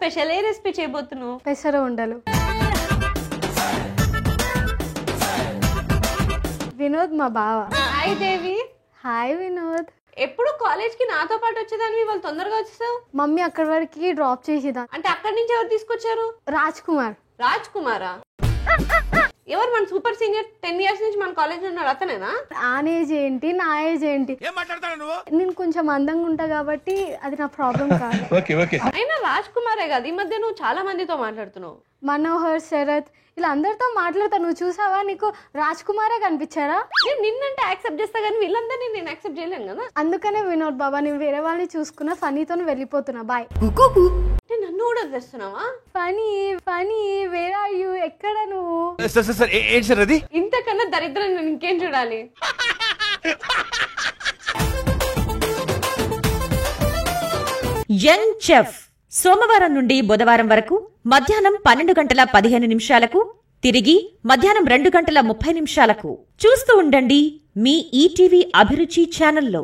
Special ఏ recipe చేయబోతున్నావు? పెసర ఉండలు. వినోద్ మా బావ. హాయ్ దేవి. హాయ్ వినోద్. ఎప్పుడు కాలేజ్ కి నాతో పాటు వచ్చేదాన్ని, వాళ్ళు తొందరగా వచ్చేసావు. మమ్మీ అక్కడి వరకు డ్రాప్ చేసేదా. అంటే అక్కడి నుంచి ఎవరు తీసుకొచ్చారు? రాజ్ కుమార్. రాజ్ కుమారా? ఎవరు? మన సూపర్ సీనియర్ 10 years నుంచి మన కాలేజ్ లో ఉన్నాడు అతనేనా? ఆ ఏజ్ ఏంటి, నా ఏజ్ ఏంటి? నేను కొంచెం అందంగా ఉంటా కాబట్టి అది నా ప్రాబ్లం కాదు. అయినా రాజ్ కుమారే కాదు, ఈ మధ్య నువ్వు చాలా మందితో మాట్లాడుతున్నావు. మనోహర్, శరత్ ఇలా అందరితో మాట్లాడతా. నువ్వు చూసావా? నీకు రాజ్ కుమారే కనిపించారా? నేను నిన్నంటే యాక్సెప్ట్ చేస్తా కానీ వీళ్ళందరినీ నేను యాక్సెప్ట్ చేయలేను కదా. అందుకనే వినోద్ బాబా నేను వేరే వాళ్ళని చూసుకున్నా, ఫనీతో వెళ్ళిపోతున్నా. బాయ్. నన్ను కూడా వదిలేస్తున్నావా? Funny funny where are you? ఎక్కడ నువ్వు? ఇంతకన్నా దరిద్రం నేను ఇంకేం చూడాలి? యంగ్ చెఫ్ సోమవారం నుండి బుధవారం వరకు మధ్యాహ్నం 12:15 తిరిగి మధ్యాహ్నం 2:30 చూస్తూ ఉండండి మీ ఈటీవీ అభిరుచి ఛానల్లో.